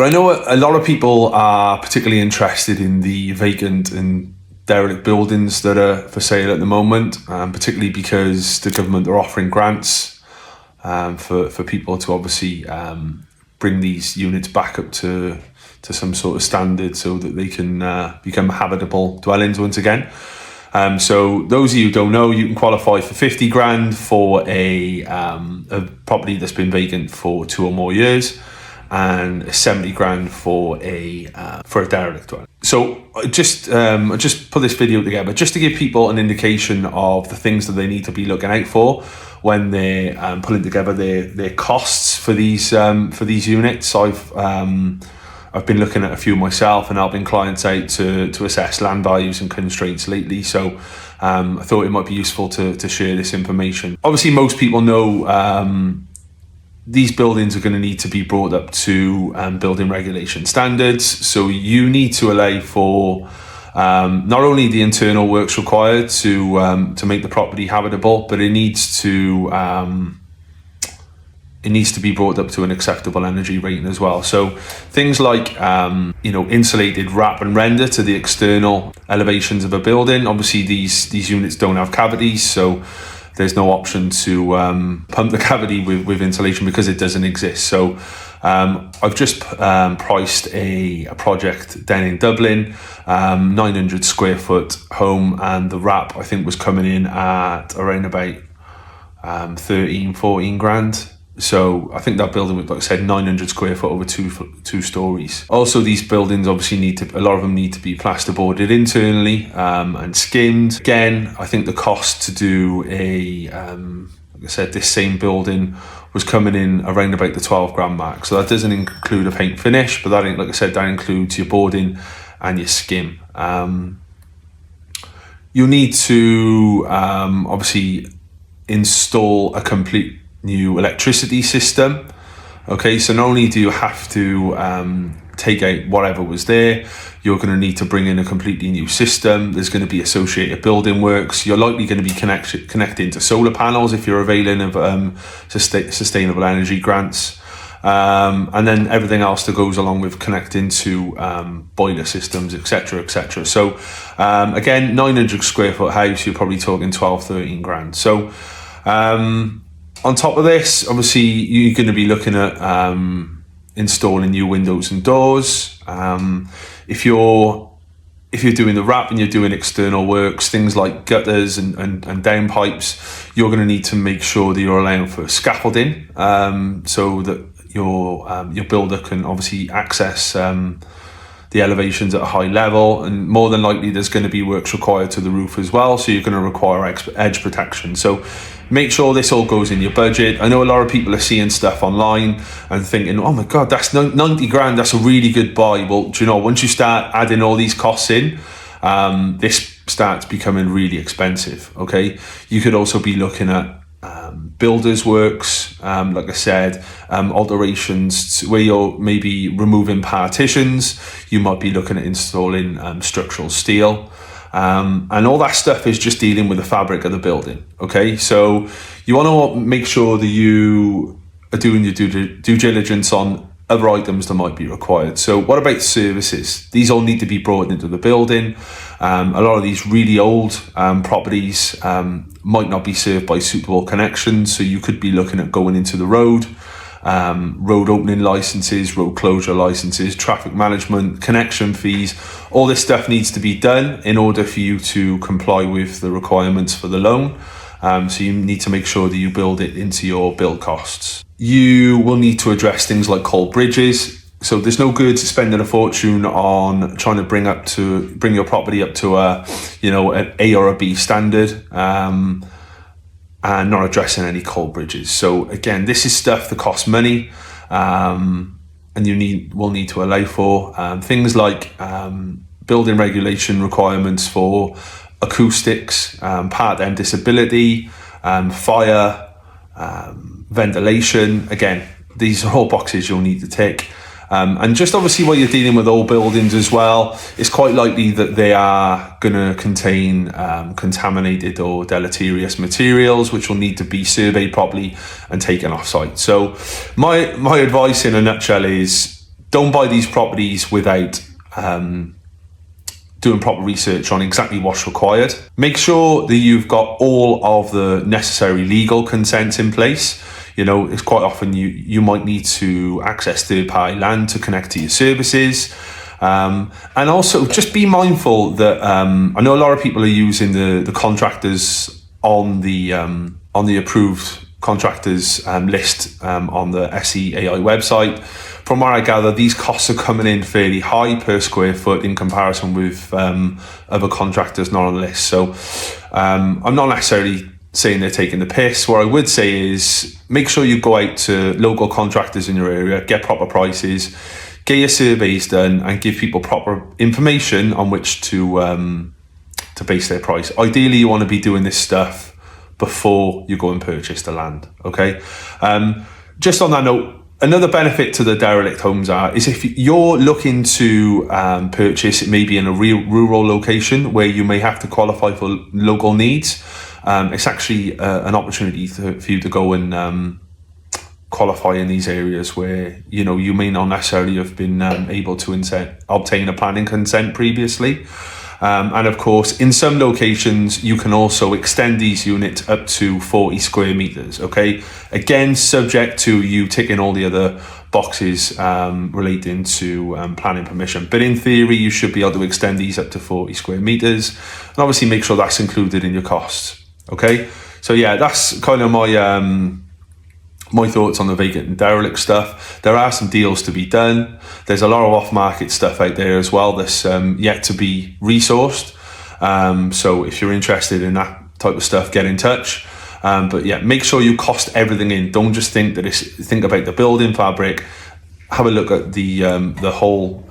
But I know a lot of people are particularly interested in the vacant and derelict buildings that are for sale at the moment, particularly because the government are offering grants for people to obviously bring these units back up to some sort of standard so that they can become habitable dwellings once again. So those of you who don't know, you can qualify for 50 grand for a property that's been vacant for 2 or more years, and 70 grand for a derelict dwelling. So I just put this video together just to give people an indication of the things that they need to be looking out for when they're pulling together their costs for these units. I've been looking at a few myself and helping clients out to assess land values and constraints lately. So I thought it might be useful to share this information. Obviously, most people know these buildings are going to need to be brought up to building regulation standards. So you need to allow for not only the internal works required to make the property habitable, but it needs to be brought up to an acceptable energy rating as well. So things like insulated wrap and render to the external elevations of a building. Obviously these units don't have cavities, so there's no option to pump the cavity with insulation because it doesn't exist. So I've just priced a project down in Dublin, 900 square foot home, and the wrap I think was coming in at around about 13-14 grand. So I think that building was, like I said, 900 square foot over two stories. Also, these buildings obviously a lot of them need to be plasterboarded internally and skimmed. Again, I think the cost to do like I said, this same building was coming in around about the 12 grand mark. So that doesn't include a paint finish, but that, like I said, that includes your boarding and your skim. You'll need to obviously install a complete new electricity system. Okay, so not only do you have to take out whatever was there, you're going to need to bring in a completely new system. There's going to be associated building works. You're likely going to be connecting to solar panels if you're availing of sustainable energy grants, and then everything else that goes along with connecting to boiler systems, etc., etc. So again, 900 square foot house, you're probably talking 12-13 grand. So on top of this, obviously, you're going to be looking at installing new windows and doors. If you're doing the wrap and you're doing external works, things like gutters and downpipes, you're going to need to make sure that you're allowing for scaffolding, so that your builder can obviously access the elevations at a high level, and more than likely there's going to be works required to the roof as well, so you're going to require edge protection. So make sure this all goes in your budget. I know a lot of people are seeing stuff online and thinking, oh my god, that's 90 grand, that's a really good buy. Well, do you know, once you start adding all these costs in, this starts becoming really expensive. Okay, you could also be looking at builders works, like I said, alterations where you're maybe removing partitions. You might be looking at installing structural steel, and all that stuff is just dealing with the fabric of the building. Okay, so you want to make sure that you are doing your due diligence on other items that might be required. So what about services? These all need to be brought into the building. A lot of these really old properties might not be served by suitable connections, so you could be looking at going into the road opening licenses, road closure licenses, traffic management, connection fees. All this stuff needs to be done in order for you to comply with the requirements for the loan. So you need to make sure that you build it into your build costs. You will need to address things like cold bridges. So there's no good spending a fortune on trying to bring your property up to an A or a B standard, and not addressing any cold bridges. So again, this is stuff that costs money, and will need to allow for things like building regulation requirements for acoustics, part-time disability, fire, ventilation. Again, these are all boxes you'll need to tick. And just obviously while you're dealing with old buildings as well, it's quite likely that they are going to contain contaminated or deleterious materials, which will need to be surveyed properly and taken off site. So my advice in a nutshell is don't buy these properties without doing proper research on exactly what's required. Make sure that you've got all of the necessary legal consents in place. You know, it's quite often you might need to access third-party land to connect to your services. And also just be mindful that I know a lot of people are using the contractors on the approved contractors list on the SEAI website. From what I gather, these costs are coming in fairly high per square foot in comparison with other contractors not on the list. So I'm not necessarily saying they're taking the piss. What I would say is make sure you go out to local contractors in your area, get proper prices, get your surveys done, and give people proper information on which to base their price. Ideally, you want to be doing this stuff before you go and purchase the land. Okay. Just on that note, another benefit to the derelict homes is if you're looking to purchase, it may be in a rural location where you may have to qualify for local needs. It's actually an opportunity for you to go and qualify in these areas where you may not necessarily have been able to obtain a planning consent previously. And of course, in some locations, you can also extend these units up to 40 square meters. Okay, again, subject to you ticking all the other boxes relating to planning permission. But in theory, you should be able to extend these up to 40 square meters, and obviously make sure that's included in your costs. Okay, so yeah, that's kind of my thoughts on the vacant and derelict stuff. There are some deals to be done. There's a lot of off-market stuff out there as well that's yet to be resourced. So if you're interested in that type of stuff, get in touch. But yeah, make sure you cost everything in. Don't just think about the building fabric. Have a look at the whole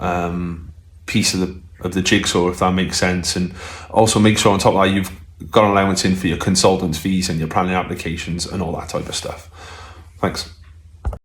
piece of the jigsaw, if that makes sense. And also make sure on top of that you've got an allowance in for your consultants' fees and your planning applications and all that type of stuff. Thanks.